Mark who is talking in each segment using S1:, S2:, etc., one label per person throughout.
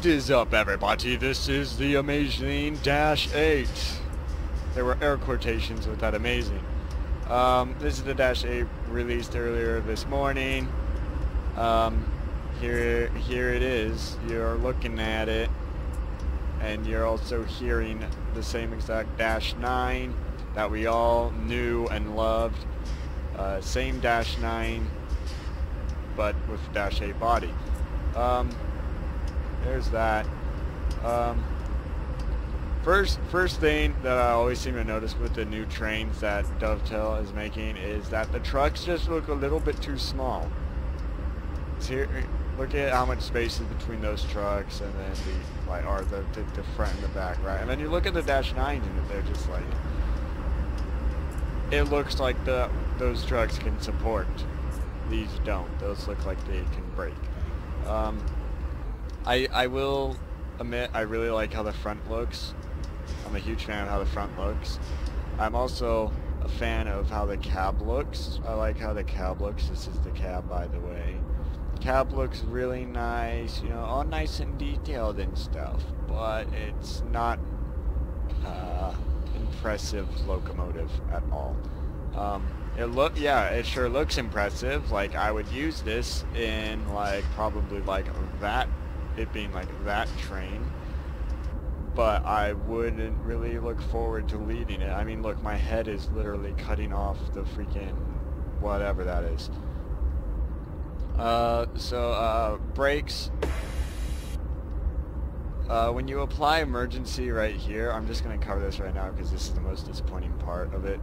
S1: What is up, everybody? This is the amazing Dash8. There were air quotations with that amazing. This is the Dash8 released earlier this morning. Here it is. You're looking at it, and you're also hearing the same exact Dash9 that we all knew and loved. Same Dash9, but with Dash8 body. There's that. First thing that I always seem to notice with the new trains that Dovetail is making is that the trucks just look a little bit too small. So here, look at how much space is between those trucks and then the front and the back, right? And then you look at the Dash9s and they're just like, it looks like those trucks can support. These don't. Those look like they can break. I will admit I really like how the front looks. I'm a huge fan of how the front looks. I'm also a fan of how the cab looks. I like how the cab looks. This is the cab, by the way. The cab looks really nice, you know, all nice and detailed and stuff, but it's not impressive locomotive at all. It sure looks impressive. Like, I would use this in probably that, it being like that train, but I wouldn't really look forward to leading it. I mean, look, my head is literally cutting off the freaking whatever that is. Brakes. When you apply emergency right here, I'm just going to cover this right now because this is the most disappointing part of it.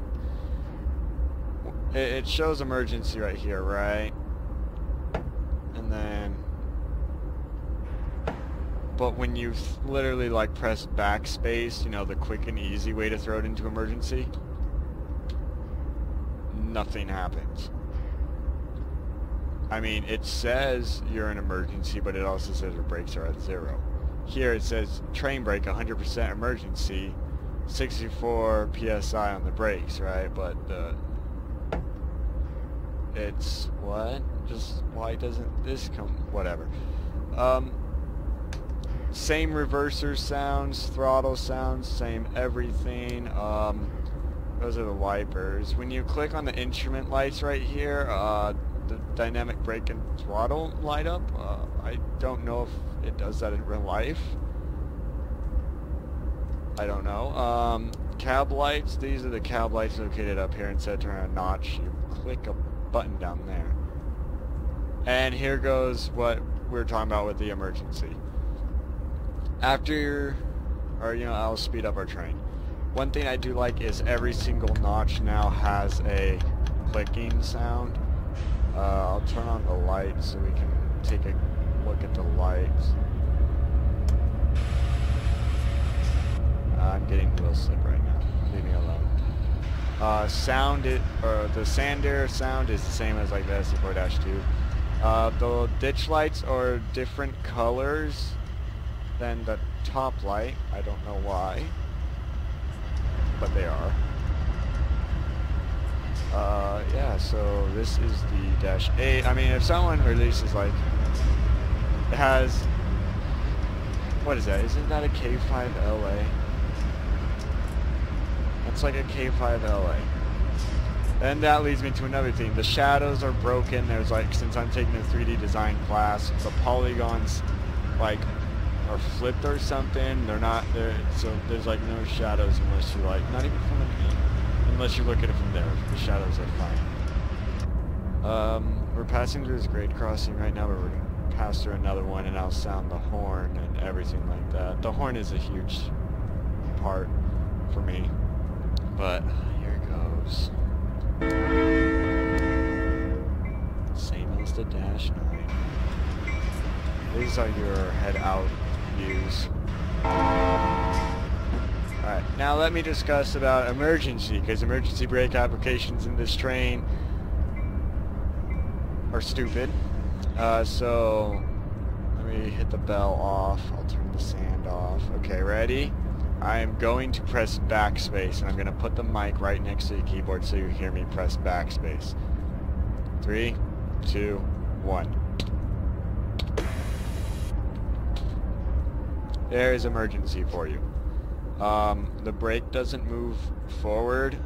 S1: It shows emergency right here, right? And then, but when you literally press backspace, you know, the quick and easy way to throw it into emergency, nothing happens. I mean, it says you're in emergency, but it also says your brakes are at 0. Here it says train brake 100% emergency, 64 PSI on the brakes, right? But it's what? Just why doesn't this come? Whatever. Same reverser sounds, throttle sounds, same everything. Those are the wipers. When you click on the instrument lights right here, the dynamic brake and throttle light up. I don't know if it does that in real life. I don't know. Cab lights. These are the cab lights located up here. Instead of turning a notch, you click a button down there. And here goes what we were talking about with the emergency. I'll speed up our train. One thing I do like is every single notch now has a clicking sound. I'll turn on the lights so we can take a look at the lights. I'm getting a little sick right now. Leave me alone. The Sandair sound is the same as like the SC4-2. The ditch lights are different colors than the top light. I don't know why, but they are. Yeah, so this is the Dash8. I mean, if someone releases it has, what is that? Isn't that a K5LA? That's like a K5LA. And that leads me to another thing. The shadows are broken. There's since I'm taking a 3D design class, the polygons are flipped or something. They're not there, so there's no shadows unless you not even from unless you look at it from there. The shadows are fine. We're passing through this grade crossing right now, but we're gonna pass through another one, and I'll sound the horn and everything like that. The horn is a huge part for me, but here it goes. Same as the Dash9. These are your head out views. Alright, now let me discuss about emergency, because emergency brake applications in this train are stupid. So let me hit the bell off. I'll turn the sand off. Okay, ready? I am going to press backspace, and I'm going to put the mic right next to the keyboard so you hear me press backspace. 3, 2, 1. There is emergency for you. The brake doesn't move forward.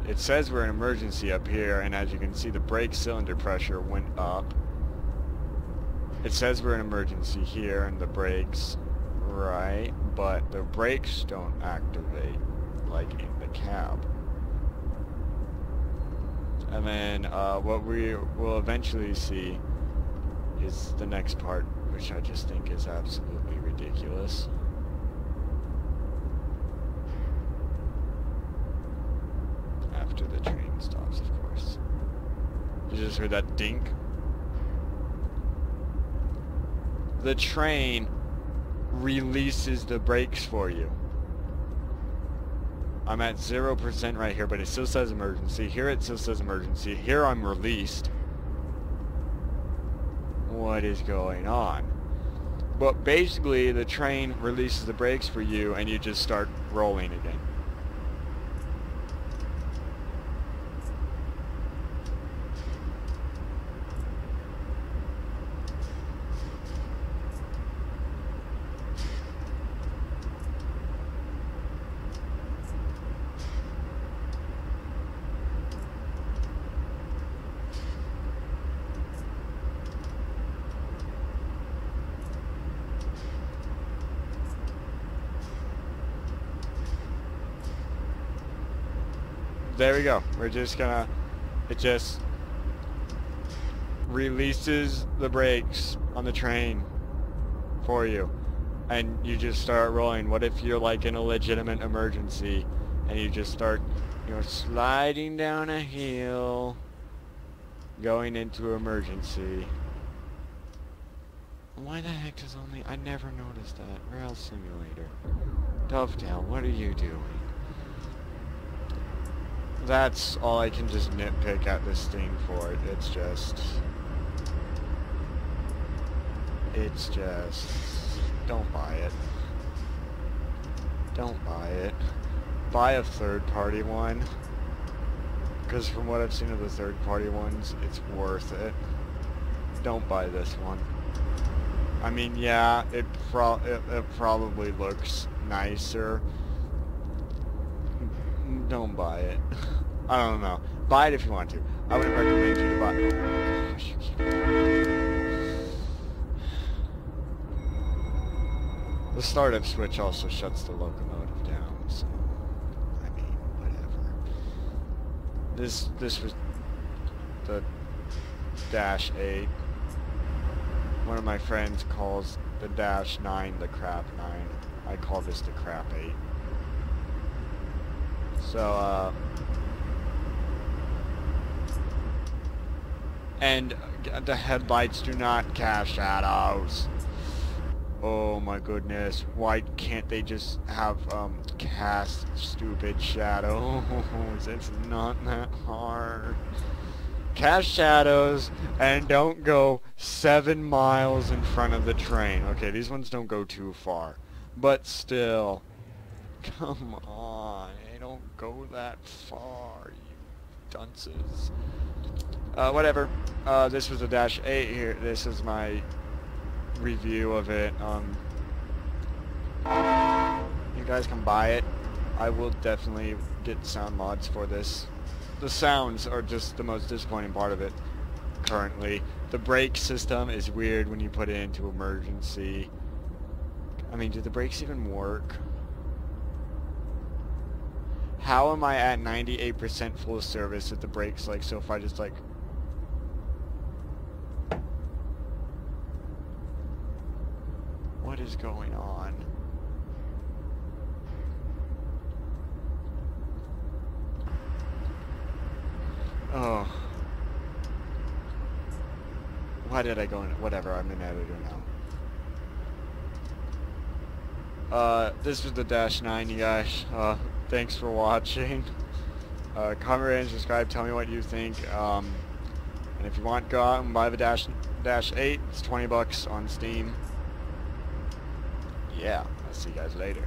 S1: It says we're in emergency up here, and as you can see, the brake cylinder pressure went up. It says we're in emergency here, and the brakes, right, but the brakes don't activate like in the cab. And then what we will eventually see is the next part, which I just think is absolutely ridiculous. After the train stops, of course. You just heard that dink? The train releases the brakes for you. I'm at 0% right here, but it still says emergency. Here it still says emergency. Here I'm released. What is going on? But basically, the train releases the brakes for you, and you just start rolling again. There we go. We're just gonna, it just releases the brakes on the train for you, and you just start rolling. What if you're like in a legitimate emergency and you just start, you know, sliding down a hill going into emergency? Why the heck does only, I never noticed that. Rail simulator. Dovetail, what are you doing? That's all I can just nitpick at this thing for. It's just, don't buy it. Don't buy it. Buy a third-party one, because from what I've seen of the third-party ones, it's worth it. Don't buy this one. I mean, yeah, it probably looks nicer. Don't buy it. I don't know. Buy it if you want to. I wouldn't recommend you to buy it. Oh gosh, you keep... The startup switch also shuts the locomotive down, so I mean, whatever. This was the Dash8. One of my friends calls the Dash9 the crap 9. I call this the crap 8. So, and the headlights do not cast shadows. Oh my goodness, why can't they just have, cast stupid shadows? It's not that hard. Cast shadows, and don't go 7 miles in front of the train. Okay, these ones don't go too far, but still, come on. Don't go that far, you dunces. Whatever. This was a Dash8 here. This is my review of it. You guys can buy it. I will definitely get sound mods for this. The sounds are just the most disappointing part of it currently. The brake system is weird when you put it into emergency. I mean, do the brakes even work? How am I at 98% full service if the brakes, like, so if I just, like... What is going on? Oh. Why did I go in? Whatever, I'm an editor now. This was the Dash9, you guys. Thanks for watching. Comment, rate, and subscribe. Tell me what you think. And if you want, go out and buy the Dash8. It's $20 on Steam. Yeah, I'll see you guys later.